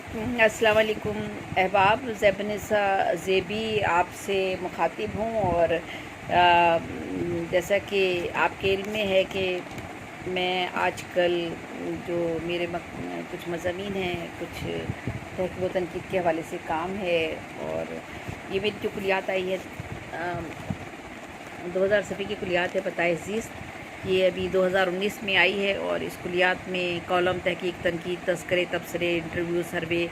अस्सलाम वालेकुम अहबाब। ज़ैबनिसा ज़ेबी आपसे मुखातिब हूँ और जैसा कि आपके इल्म में है कि मैं आजकल जो मेरे कुछ मज़ामीन हैं, कुछ तहक़ीक़ व तनक़ीद के हवाले से काम है और ये मेरी जो कुलियात आई है 2000 सफ़ी की कुलियात है पता ज़ीस्त, ये अभी 2019 में आई है और इस कुलियात में कॉलम, तहक़ीक़, तनक़ीद, तज़किरे, तबसरे, इंटरव्यू, सर्वे,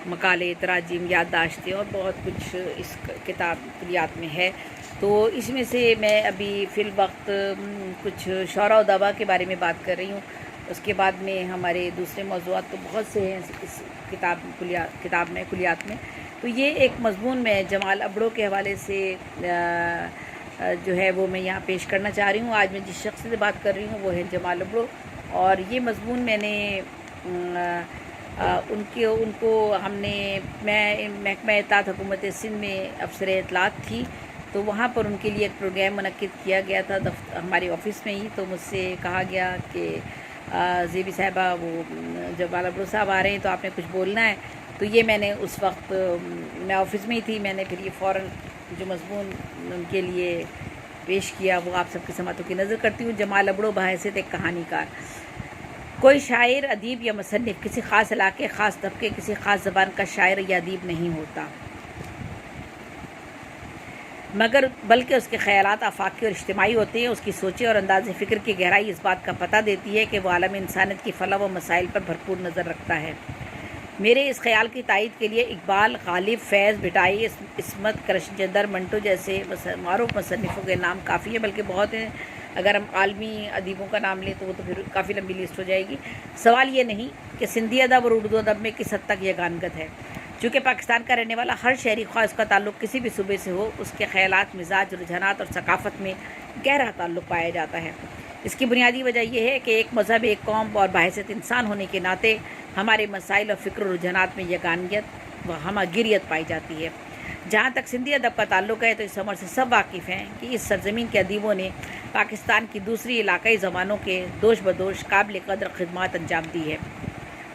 मकाले, तराजीम, याददाश्तें और बहुत कुछ इस किताब कुलियात में है। तो इसमें से मैं अभी फ़िल वक्त कुछ शौरा व दवा के बारे में बात कर रही हूँ। उसके बाद में हमारे दूसरे मौज़ूआत तो बहुत से हैं इस किताब में कुलियात में। तो ये एक मज़मून में जमाल अबड़ो के हवाले से जो है वो मैं यहाँ पेश करना चाह रही हूँ। आज मैं जिस शख्स से बात कर रही हूँ वो है जमाल अबड़ो और ये मज़मून मैंने मैं महकमा इत्तलात हुकूमत सिंध में अफसर इत्तलात थी, तो वहाँ पर उनके लिए एक प्रोग्राम मुनक्किद किया गया था हमारे ऑफ़िस में ही। तो मुझसे कहा गया कि ज़ेबी साहिबा वो जमाल अबड़ो साहब आ रहे हैं तो आपने कुछ बोलना है। तो ये मैंने उस वक्त मैं ऑफ़िस में ही थी, मैंने फिर ये फ़ौरन जो मज़मून उनके लिए पेश किया वो आप सबकी समातों की नज़र करती हूँ। जमाल अबड़ो बहैसियत एक कहानीकार। कोई शायर, अदीब या मुसन्निफ़ किसी ख़ास इलाके, ख़ास तबके, किसी ख़ास ज़बान का शायर या अदीब नहीं होता, मगर बल्कि उसके ख़यालात आफ़ाक़ी और इज्तिमाई होते हैं। उसकी सोचें और अंदाज़ फ़िक्र की गहराई इस बात का पता देती है कि वह आलम इंसानियत की फ़लाह व मसाइल पर भरपूर नज़र रखता है। मेरे इस ख़याल की तायीद के लिए इकबाल, गालिब, फैज़, भिटाई, इस्मत, करशचंदर, मंटो जैसे मारूफ़ मुसन्निफ़ों के नाम काफ़ी है, बल्कि बहुत हैं। अगर हम आलमी अदीबों का नाम लें तो वो तो फिर काफ़ी लंबी लिस्ट हो जाएगी। सवाल ये नहीं कि सिंधी अदब और उर्दू अदब में किस हद तक यह गानगत है। चूँकि पाकिस्तान का रहने वाला हर शहरी, ख़्वाह उसका ताल्लुक़ किसी भी सूबे से हो, उसके ख़यालात, मिजाज, रुझानात और सकाफ़त में गहरा ताल्लुक़ पाया जाता है। इसकी बुनियादी वजह यह है कि एक मज़हब, एक कौम और बहैसियत इंसान होने के नाते हमारे मसाइल और फ़िक्र रुझानात में यगानियत व हमगिरियत पाई जाती है। जहाँ तक सिंधी अदब का ताल्लुक़ है तो इस अमर से सब वाकिफ़ हैं कि इस सरज़मीन के अदीबों ने पाकिस्तान की दूसरी इलाकाई ज़बानों के दोष बदोश काबिल क़द्र ख़िदमत अंजाम दी है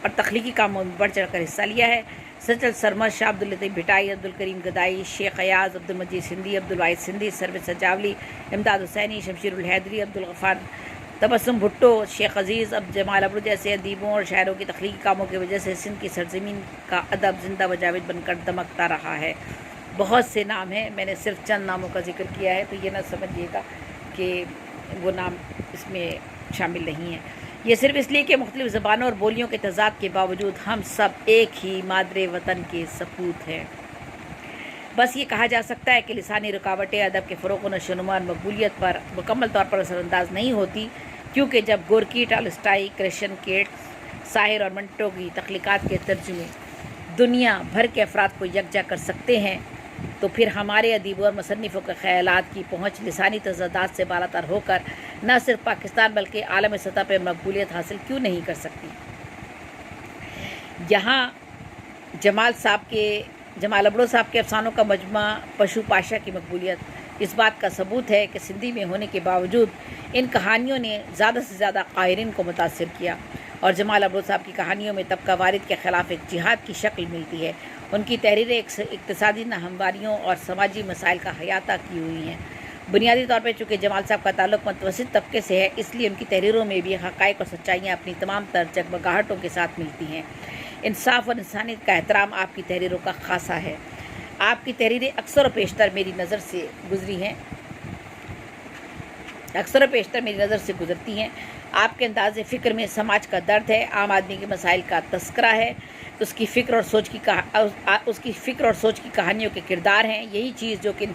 और तख्लीकी कामों में बढ़ चढ़ कर हिस्सा लिया है। सचल सरमद, शाह अब्दुल लतीफ़ भिटाई, अब्दुल करीम गदाई, शेख अयाज़, अब्दुल मजीद सिंधी, अब्दुल वाहिद सिंधी, सरवेज़ सजावली, इमदाद हुसैनी, शमशीर उल हैदरी, अब्दुल गफ़ार, तबस्सुम भुट्टो, शेख अज़ीज़, अब जमाल अबड़ो जैसे अदीबों और शायरों की तख्लीकी कामों की वजह से सिंध की सरज़मीन का अदब जिंदा व जावेद बनकर दमकता रहा है। बहुत से नाम हैं, मैंने सिर्फ चंद नामों का जिक्र किया है, तो ये ना समझिएगा कि वो नाम इसमें शामिल नहीं है। ये सिर्फ इसलिए कि मुख्तलिफ़ ज़बानों और बोलियों के तज़ाद के बावजूद हम सब एक ही मादरे वतन के सपूत हैं। बस ये कहा जा सकता है कि लिसानी रुकावटें अदब के फ़रोग़ व नशोनुमा और मकबूलियत पर मुकम्मल तौर पर असरअंदाज नहीं होती, क्योंकि जब गोरकी, टॉलस्टॉय, क्रिश्चियन केट्स, साहिर और मंटो की तख्लीक़ात के तर्जुमे दुनिया भर के अफराद को यकजा कर सकते हैं, तो फिर हमारे अदीबों और मुसन्निफ़ों के ख़यालात की पहुँच लिसानी तज़ादात से बालातर होकर न सिर्फ पाकिस्तान बल्कि आलम सतह पर मकबूलियत हासिल क्यों नहीं कर सकती। यहाँ जमाल अबड़ो साहब के अफसानों का मजमा पशु पाशा की मकबूलियत इस बात का सबूत है कि सिंधी में होने के बावजूद इन कहानियों ने ज़्यादा से ज़्यादा क़ायरीन को मुतासिर किया और जमाल अबड़ो साहब की कहानियों में तबका वारिद के ख़िलाफ़ एक जिहाद की शक्ल मिलती है। उनकी तहरीरें इक़्तिसादी नाहमवारियों और समाजी मसाइल का हयाता की हुई हैं। बुनियादी तौर पर चूँकि जमाल साहब का ताल्लुक़ मुतवस्सित तबके से है, इसलिए उनकी तहरीरों में भी हक़ाइक़ और सच्चाइयाँ अपनी तमाम तर जगमगाहटों के साथ मिलती हैं। इंसाफ़ और इंसानियत का एहतराम आपकी तहरीरों का ख़ासा है। आपकी तहरीरें अक्सर व पेशतर मेरी नज़र से गुज़रती हैं। आपके अंदाज़े फ़िक्र में समाज का दर्द है, आम आदमी के मसाइल का तस्करा है, उसकी फ़िक्र और सोच की कहानियों के किरदार हैं। यही चीज़ जो कि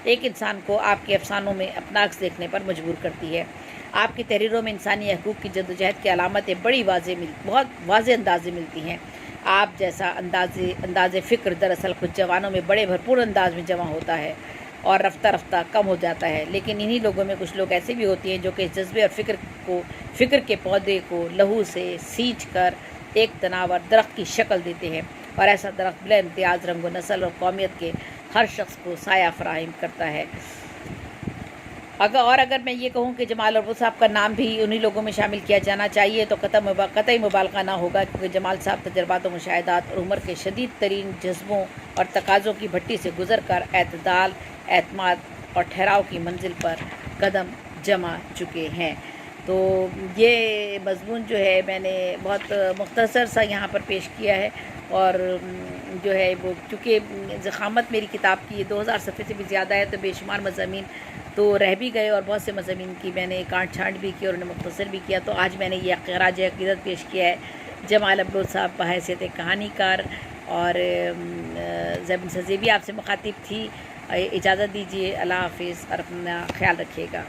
एक इंसान को आपके अफसानों में अपना अक्स देखने पर मजबूर करती है। आपकी तहरीरों में इंसानी हकूक़ की जद्दोजहद की अलामतें बहुत वाज़े अंदाज़े मिलती हैं। आप जैसा अंदाज़े फ़िक्र दरअसल खुद जवानों में बड़े भरपूर अंदाज में जमा होता है और रफ्ता रफ्ता कम हो जाता है। लेकिन इन्हीं लोगों में कुछ लोग ऐसे भी होते हैं जो कि जज्बे और फ़िक्र के पौधे को लहू से सींच कर एक तनावर दरख्त की शक्ल देते हैं और ऐसा दरख्त बिला इम्तियाज़ रंग व नस्ल और कौमियत के हर शख्स को साया फराहम करता है। अगर मैं ये कहूँ कि जमाल अरबुल साहब का नाम भी उन्हीं लोगों में शामिल किया जाना चाहिए तो कतई मुबालगा ना होगा, क्योंकि जमाल साहब तजर्बात, मुशाहिदात और उम्र के शदीद तरीन जज्बों और तकाज़ों की भट्टी से गुजर कर एतदाल, एतमाद और ठहराव की मंजिल पर कदम जमा चुके हैं। तो ये मज़मून जो है मैंने बहुत मुख्तसर सा यहाँ पर पेश किया है, और जो है वो चूँकि ज़खामत मेरी किताब की 2000 सफ़े से भी ज़्यादा है तो बेशुमार मज़ामीन तो रह भी गए, और बहुत से मज़ामीन की मैंने काट छाँट भी की और उन्हें मुख्तसर भी किया। तो आज मैंने ये ख़राज अक़ीदत पेश किया है जमाल अब्दुल साहब बहैसियत कहानीकार, और ज़ैबुन सज़ीबी आपसे मुखातिब थी। इजाज़त दीजिए, अल्लाह हाफ़िज़ और अपना ख्याल रखिएगा।